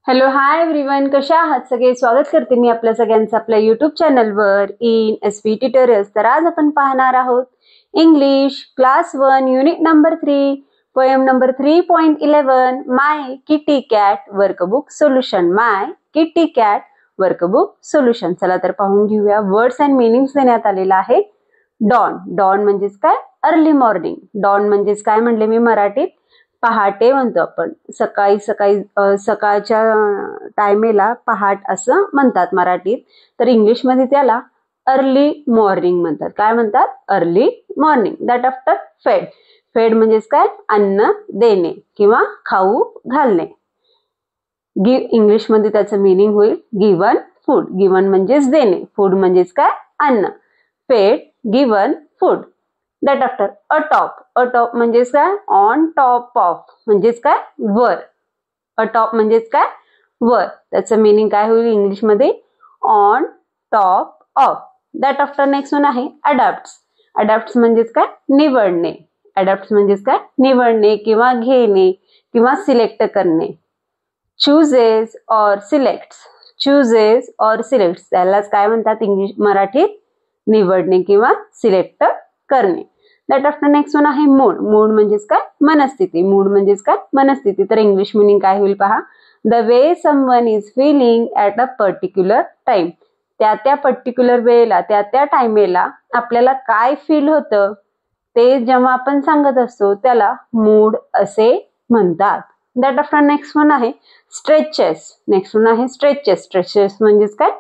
Hello hi everyone, कशा आहात सगळे? स्वागत करते मी आपल्या सगळ्यांचं आपल्या यूट्यूब चॅनलवर इन एसपी ट्युटोरियल्स. तर आज आपण पाहणार आहोत English class 1 unit number 3 poem number 3.11 माय किटी कॅट वर्कबुक सोल्युशन. माय किटी कॅट वर्कबुक सोल्युशन. चला तर पाहून घेऊया. वर्ड्स अँड मीनिंग्स देण्यात आलेला आहे. डॉन. डॉन म्हणजेच काय? Early morning. डॉन म्हणजेच काय म्हणले मी मराठीत? पहाटे म्हणतो आपण. सकाळी सकाळच्या टायमेला पहाट असं म्हणतात मराठीत. तर इंग्लिशमध्ये त्याला अर्ली मॉर्निंग म्हणतात. काय म्हणतात? Early morning. दॅट आफ्टर फेड. फेड म्हणजेच काय? अन्न देणे किंवा खाऊ घालणे. इंग्लिशमध्ये त्याचं मीनिंग होईल गिवन फूड. गिवन म्हणजेच देणे, फूड म्हणजेच काय? अन्न. फेड, given, food. That after atop. Atop म्हणजेच काय? ऑन टॉप ऑफ म्हणजेच काय? वर. अटॉप म्हणजेच काय? वर. त्याचं मीनिंग काय होईल इंग्लिशमध्ये? On top of. That after next one आहे अडॅप्ट्स. अडॅप्ट्स म्हणजेच काय? निवडणे. अडॅप्ट्स म्हणजेच काय? निवडणे किंवा घेणे किंवा सिलेक्ट करणे. चूजेस और सिलेक्ट्स. चूजेस और सिलेक्ट्स त्यालाच काय म्हणतात इंग्लिश मराठीत? निवडणे किंवा सिलेक्ट करणे. दॅट आफ्टर नेक्स्ट वन आहे मूड. मूड म्हणजेच काय? मनस्थिती. मूड म्हणजेच काय? मनस्थिती. तर इंग्लिश मीनिंग काय होईल पहा. The way someone is feeling at a particular time. त्या पर्टिक्युलर वेळेला त्या टाइमेला आपल्याला काय फील होतं ते जेव्हा आपण सांगत असतो त्याला मूड असे म्हणतात. दॅट आफ्टर नेक्स्ट वन आहे स्ट्रेचेस. नेक्स्ट वन आहे स्ट्रेचेस. स्ट्रेचेस म्हणजेच काय?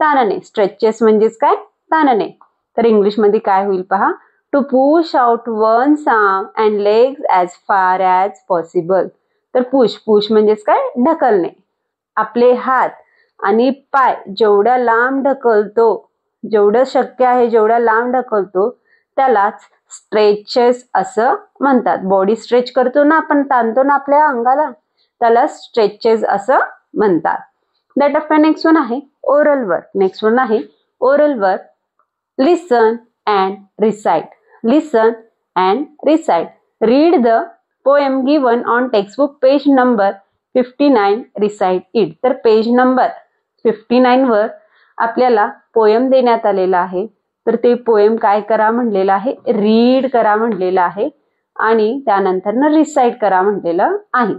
ताणणे. स्ट्रेचेस म्हणजेच काय? ताणणे. तर इंग्लिशमध्ये काय होईल पहा. To push out one's arm and legs as far as possible. तर पुश म्हणजेच काय? ढकलणे. आपले हात आणि पाय जेवढ्या लांब ढकलतो, जेवढं शक्य आहे जेवढ्या लांब ढकलतो त्यालाच स्ट्रेचेस असं म्हणतात. बॉडी स्ट्रेच करतो ना आपण, ताणतो ना आपल्या अंगाला, त्याला स्ट्रेचेस असं म्हणतात. दॅट आफ्टर नेक्स्ट वन आहे ओरल वर्क. नेक्स्ट वन आहे oral work. Listen and recite. Listen and recite. Read the poem given on textbook page number 59. Recite it. तर पेज नंबर 59 वर आपल्याला पोएम देण्यात आलेला आहे. तर ते पोएम काय करा म्हणलेलं आहे? रीड करा म्हणलेलं आहे आणि त्यानंतर रिसाइट करा म्हणलेलं आहे.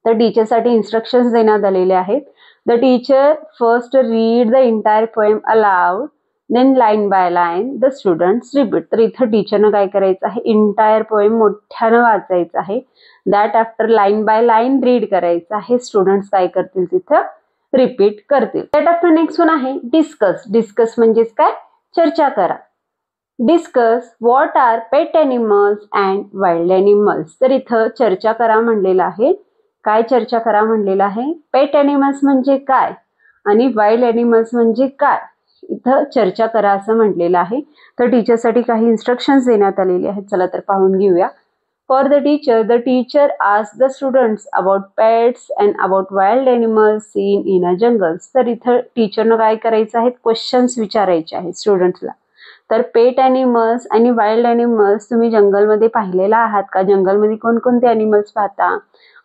तर टीचरसाठी इन्स्ट्रक्शन्स देण्यात आलेले आहेत. The teacher first read the entire poem aloud, then line by line the students repeat. तर इथं टीचरनं काय करायचं आहे? इंटायर पोएम मोठ्यानं वाचायचं आहे. That after line by line read करायचं आहे. स्टुडंट्स काय करतील? तिथं रिपीट करतील. दॅट आफ्टर नेक्स्ट वन आहे डिस्कस. डिस्कस म्हणजेच काय? चर्चा करा. Discuss what are pet animals and wild animals. तर इथं चर्चा करा म्हणलेलं आहे. काय चर्चा करा म्हणलेलं आहे? पेट ॲनिमल्स म्हणजे काय आणि वाईल्ड ॲनिमल्स म्हणजे काय, इथं चर्चा करा असं म्हटलेलं आहे. तर टीचरसाठी काही इन्स्ट्रक्शन्स देण्यात आलेले आहेत. चला तर पाहून घेऊया. For the teacher ask the students about pets and about wild animals seen in a jungles. तर इथं टीचरनं काय करायचं आहे? क्वेश्चन्स विचारायचे आहेत स्टुडंट्सला. तर पेट ॲनिमल्स आणि वाईल्ड ॲनिमल्स तुम्ही जंगलमध्ये पाहिलेला आहात का? जंगलमध्ये कोणकोणते ॲनिमल्स पाहता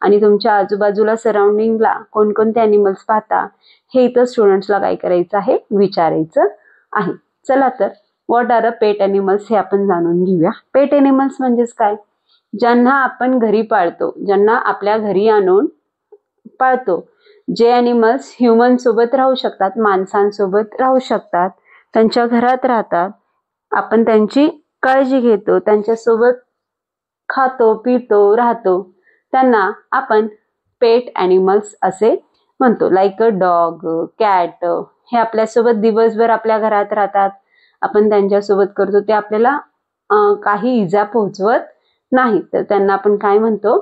आणि तुमच्या आजूबाजूला सराउंडिंगला कोणकोणते ॲनिमल्स पाहता, हे इथं स्टुडंट्सला काय करायचं आहे? विचारायचं आहे. चला तर what are a pet animals हे आपण जाणून घेऊया. पेट ॲनिमल्स म्हणजेच काय? ज्यांना आपण घरी पाळतो, ज्यांना आपल्या घरी आणून पाळतो. जे ॲनिमल्स ह्युमन सोबत राहू शकतात, माणसांसोबत राहू शकतात, त्यांच्या घरात राहतात, आपण त्यांची काळजी घेतो, त्यांच्यासोबत खातो पितो राहतो, त्यांना आपण पेट ॲनिमल्स असे म्हणतो. लाईक अ डॉग, कॅट, हे आपल्यासोबत दिवसभर आपल्या घरात राहतात, आपण त्यांच्यासोबत करतो, ते आपल्याला काही इजा पोहोचवत नाही, तर त्यांना आपण काय म्हणतो?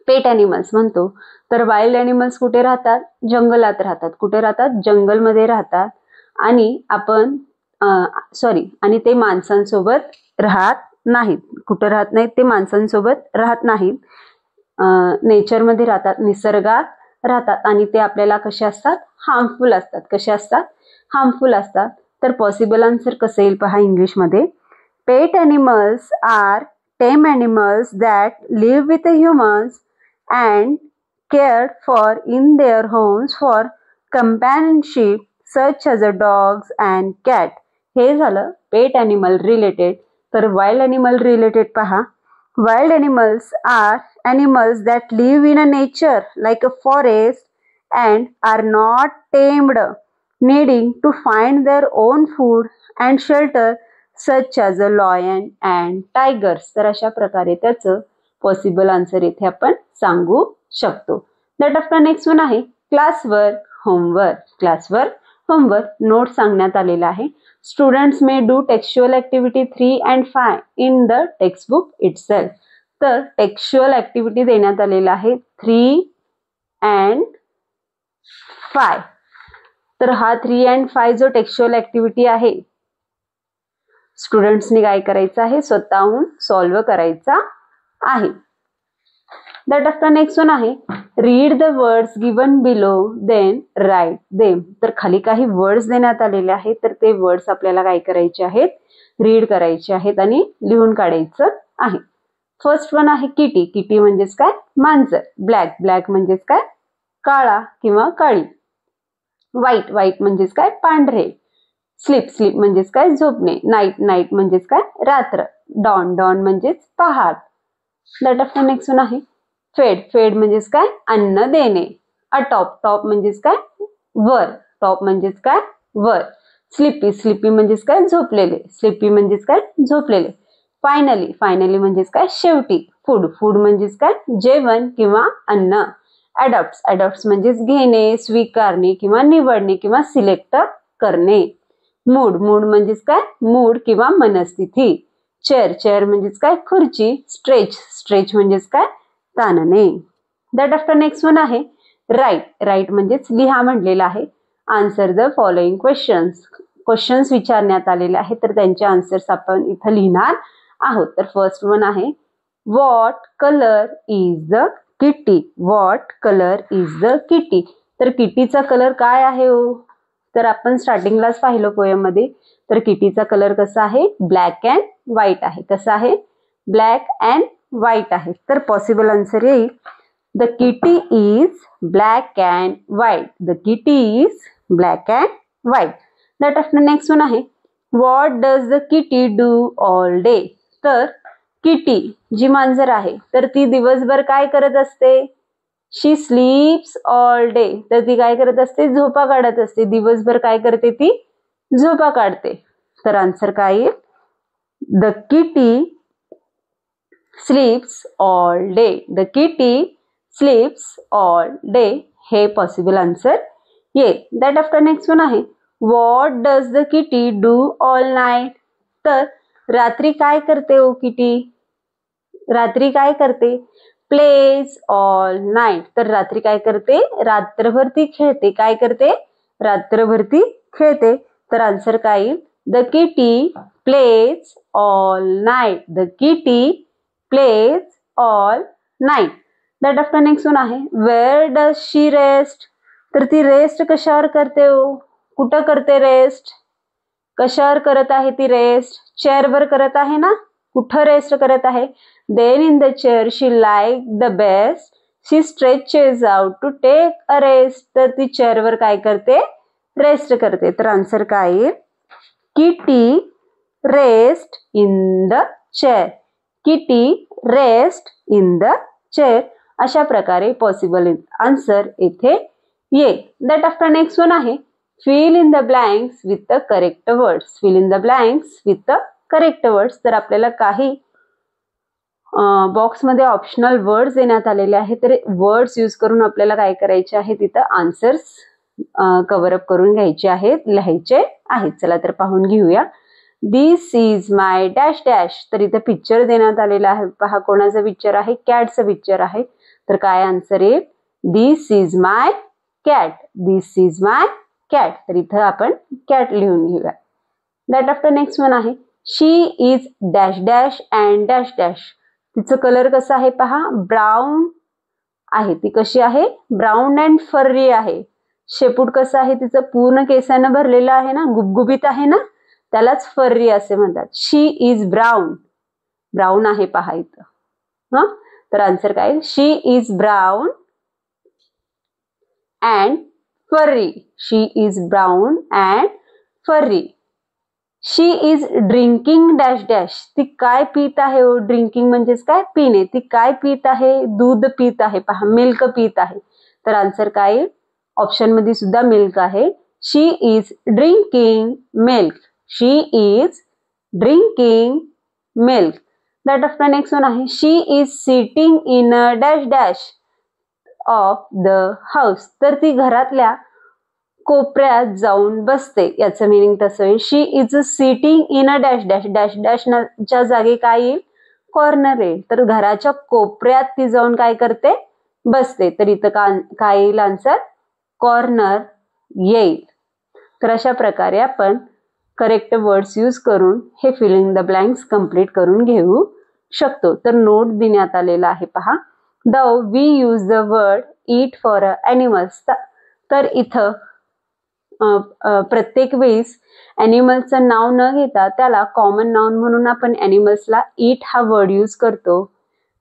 पेट ॲनिमल्स म्हणतो. तर वाईल्ड ॲनिमल्स कुठे राहतात? जंगलात राहतात. कुठे राहतात? जंगलमध्ये राहतात. आणि आपण आणि ते माणसांसोबत राहत नाहीत. कुठं राहत नाहीत? ते माणसांसोबत राहत नाहीत. नेचरमध्ये राहतात, निसर्गात राहतात आणि ते आपल्याला कसे असतात? हार्मफुल असतात. कसे असतात? हार्मफुल असतात. तर पॉसिबल आन्सर कसं येईल पहा इंग्लिशमध्ये. Pet animals are tame animals that live with humans and cared for in their homes for companionship such as dogs and cat. हे झालं पेट ॲनिमल रिलेटेड. तर वाईल्ड ॲनिमल रिलेटेड पहा. Wild animals are animals that live in a nature like a forest and are not tamed, needing to find their own food and shelter such as a lion and tigers. तर अशा प्रकारे त्याचं possible answer इथे आपण सांगू शकतो. That after next one आहे classwork homework. Classwork homework note सांगण्यात आलेला आहे. Students may do textual activity 3 and 5 in the textbook itself. तर टेक्स्चुअल ॲक्टिव्हिटी देण्यात आलेला आहे 3 and 5. तर हा 3 and 5 जो टेक्स्चुअल ॲक्टिव्हिटी आहे स्टुडंट्सनी काय करायचं आहे स्वतःहून सॉल्व्ह करायचा आहे. दॅट आफ्टर नेक्स्ट वन आहे read the words given below then write them. तर खाली काही वर्ड्स देण्यात आलेले आहेत तर ते वर्ड्स आपल्याला काय करायचे आहेत रीड करायचे आहेत आणि लिहून काढायचं आहे. फर्स्ट वन आहे किटी. किटी म्हणजेच काय मांजर. ब्लॅक. ब्लॅक म्हणजेच काय काळा किंवा काळी. व्हाईट. व्हाईट म्हणजेच काय पांढरे. स्लीप. स्लीप म्हणजेच काय झोपणे. नाईट. नाईट म्हणजेच काय रात्र. डॉन. डॉन म्हणजेच पहाट. दॅट आफ्टर नेक्स्ट वन आहे फेड. फेड म्हणजेच काय अन्न देणे. अटॉप. टॉप म्हणजेच काय वर. टॉप म्हणजेच काय वर. स्लिपी. स्लिपी म्हणजेच काय झोपलेले. स्लिपी म्हणजेच काय झोपलेले. फायनली. फायनली म्हणजेच काय शेवटी. फूड. फूड म्हणजेच काय जेवण किंवा अन्न. अडॉप्ट्स. अडॉप्ट्स म्हणजेच घेणे स्वीकारणे किंवा निवडणे किंवा सिलेक्ट करणे. मूड. मूड म्हणजेच काय मूड किंवा मनस्थिती. चेअर. चेअर म्हणजेच काय खुर्ची. स्ट्रेच. स्ट्रेच म्हणजेच काय ताणणे. दॅट आफ्टर नेक्स्ट वन आहे राईट. राईट म्हणजेच लिहा म्हणलेला आहे. Answer the following questions. Questions विचारण्यात आलेले आहेत तर त्यांचे आन्सर्स आपण इथं लिहिणार आहोत. तर फर्स्ट वन आहे what colour is the kitty. What colour is the kitty. तर किटीचा कलर काय आहे हो. तर आपण स्टार्टिंगलाच पाहिलं पोएम मध्ये. तर किटीचा कलर कसा आहे ब्लॅक अँड व्हाईट आहे. कसा आहे ब्लॅक अँड व्हाईट आहे. तर पॉसिबल आन्सर येईल the kitty is black and white. The kitty is black and white. That after next one आहे what does the kitty do all day. तर kitty जी मांजर आहे तर ती दिवसभर काय करत असते. She sleeps all day. तर ती काय करत असते झोपा काढत असते. दिवसभर काय करते ती झोपा काढते. तर आन्सर काय येईल the kitty स्लीप्स all day. The kitty स्लीप्स all day हे पॉसिबल आन्सर येईल. दॅट आफ्टर नेक्स्ट वन आहे what does the kitty do all night. तर रात्री काय करते ओ किटी. रात्री काय करते प्लेज ऑल नाईट. तर रात्री काय करते रात्रभर ती खेळते. काय करते रात्रभर ती खेळते. तर आन्सर काय येईल the kitty plays all night. The kitty plays all night. That after next one आहे वेअर डज शी रेस्ट. तर ती रेस्ट कशावर करते हो. कुठं करते रेस्ट. कशावर करत आहे ती रेस्ट. चेअरवर करत आहे ना. कुठं रेस्ट करत आहे then in the chair she like the best she stretches out to take a rest. तर ती चेअरवर काय करते रेस्ट करते. तर आन्सर काय येईल kitty rest in the chair. Kitty rest in the chair. अशा प्रकारे पॉसिबल आन्सर येथे येईल. दॅट आफ्टर नेक्स्ट वन आहे fill in the blanks with the correct words. Fill in the blanks with the correct words. तर आपल्याला काही बॉक्समध्ये optional words देण्यात आलेले आहेत. तर वर्ड्स यूज करून आपल्याला काय करायचे आहे तिथं आन्सर्स कव्हर अप करून घ्यायचे आहेत लिहायचे आहेत. चला तर पाहून घेऊया. दिस इज माय डॅश डॅश. तर इथं पिक्चर देण्यात आलेला आहे. पहा कोणाचं पिक्चर आहे कॅटचं पिक्चर आहे. तर काय आन्सर येईल this is my cat. This is my cat. तर इथं आपण कॅट लिहून घेऊया. दॅट आफ्टर नेक्स्ट वन आहे she is dash dash and dash dash. तिचं कलर कसं आहे पहा ब्राऊन आहे. ती कशी आहे ब्राऊन अँड फर्री आहे. शेपूट कसं आहे तिचं पूर्ण केसानं भरलेलं आहे ना गुबगुबीत आहे ना त्यालाच फर्री असे म्हणतात. शी इज ब्राऊन. ब्राऊन आहे पहा इथं. तर आन्सर काय she is brown and furry. She is brown and furry. She is drinking dash dash. ती काय पीत आहे हो? ड्रिंकिंग म्हणजेच काय? पिणे. ती काय पीत आहे? दूध पीत आहे. पहा, मिल्क पीत आहे. तर आन्सर काय येईल? ऑप्शन मध्ये सुद्धा मिल्क आहे. She is drinking milk. She is drinking milk. That after next one आहे she is sitting in a dash dash of the house. तर ती घरातल्या कोपऱ्यात जाऊन बसते. याचं मिनिंग तसं आहे. She is sitting in a dash dash. Dash डॅशच्या जागी काय येईल? कॉर्नर येईल. तर घराच्या कोपऱ्यात ती जाऊन काय करते? बसते. तर इथं काय येईल आन्सर? कॉर्नर येईल. तर अशा प्रकारे आपण करेक्ट वर्ड्स यूज करून हे फिलिंग द ब्लँक्स कंप्लीट करून घेऊ शकतो. तर नोट देण्यात आलेला आहे पहा. Though we use the word eat for animals. तर इथं प्रत्येक वेळेस ॲनिमल्सचं नाव न घेता त्याला कॉमन नाउन म्हणून आपण ॲनिमल्सला ईट हा वर्ड यूज करतो.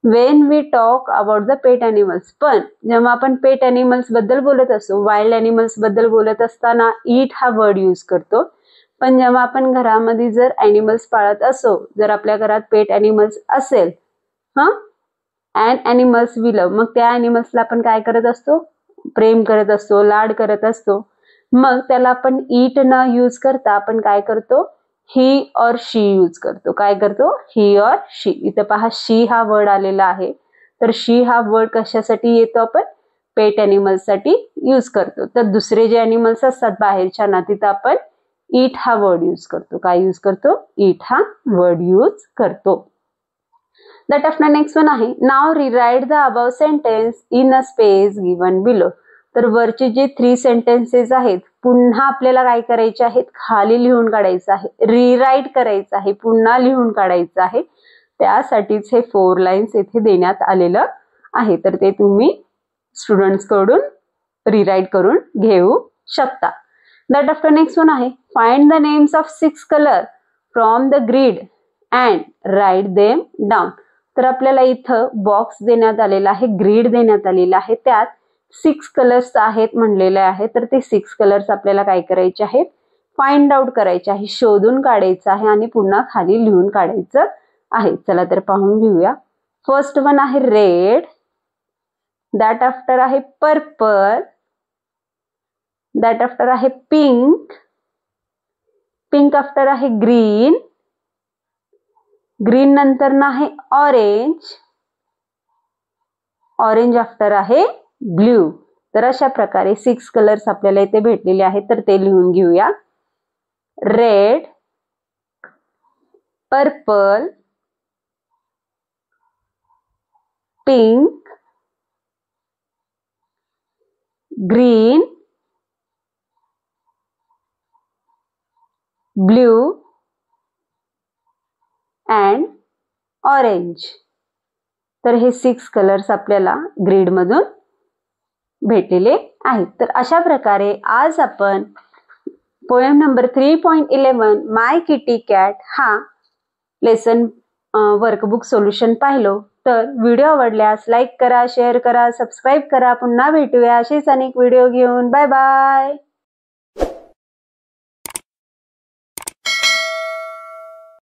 When we talk about the pet animals. पण जेव्हा आपण पेट ॲनिमल्स बद्दल बोलत असतो, वाईल्ड ॲनिमल्स बद्दल बोलत असताना ईट हा वर्ड यूज करतो. पण जेव्हा आपण घरामध्ये जर ॲनिमल्स पाळत असो, जर आपल्या घरात पेट ॲनिमल्स असेल, अँड ॲनिमल्स वी लव्ह, मग त्या ॲनिमल्सला आपण काय करत असतो? प्रेम करत असतो, लाड करत असतो. मग त्याला आपण ईट न यूज करता आपण काय करतो? ही और शी यूज करतो. काय करतो? ही और शी. इथं पहा शी हा वर्ड आलेला आहे. तर शी हा वर्ड कशासाठी येतो? आपण पेट ॲनिमल्स साठी यूज करतो. तर दुसरे जे ॲनिमल्स असतात बाहेरच्या ना, तिथं आपण ईट हा वर्ड यूज करतो. काय यूज करतो? ईट हा वर्ड यूज करतो. दॅट आफ्टर नेक्स्ट वन आहे नाव rewrite the above sentence in a space given below. तर वरचे जे 3 सेंटेन्सेस आहेत पुन्हा आपल्याला काय करायचे आहेत? खाली लिहून काढायचं आहे. रिराईट करायचं आहे, पुन्हा लिहून काढायचं आहे. त्यासाठीच हे 4 लाईन्स येथे देण्यात आलेलं आहे. तर ते तुम्ही स्टुडंट्स कडून रिराईट करून घेऊ शकता. दॅट आफ्टर नेक्स्ट वन आहे find the names of 6 colour from the grid and write them down. तर आपल्याला इथं बॉक्स देण्यात आलेला आहे, ग्रीड देण्यात आलेला आहे. त्यात 6 कलर्स आहेत म्हणलेले आहे. तर ते 6 कलर्स आपल्याला काय करायचे आहेत? फाइंड आउट करायचे आहे, शोधून काढायचं आहे आणि पुन्हा खाली लिहून काढायचं आहे. चला तर पाहून घेऊया. फर्स्ट वन आहे रेड. दॅट आफ्टर आहे पर्पल. दॅट आफ्टर आहे पिंक. पिंक आफ्टर आहे ग्रीन. ग्रीन नंतर ना आहे ऑरेंज. ऑरेंज आफ्टर आहे ब्ल्यू. तर अशा प्रकारे 6 कलर्स आपल्याला इथे भेटलेले आहेत. तर ते लिहून घेऊया. Red, purple, pink, green, blue and orange. तर हे 6 कलर्स आपल्याला ग्रीड मधून भेटलेले आहेत. तर अशा प्रकारे आज आपण पोएम नंबर 3.11 माय किटी कॅट हा लेसन वर्कबुक सोल्युशन पाहिलो. तर व्हिडिओ आवडल्यास लाईक करा, शेअर करा, सबस्क्राईब करा. पुन्हा भेटूया असेच अनेक व्हिडिओ घेऊन. Bye bye.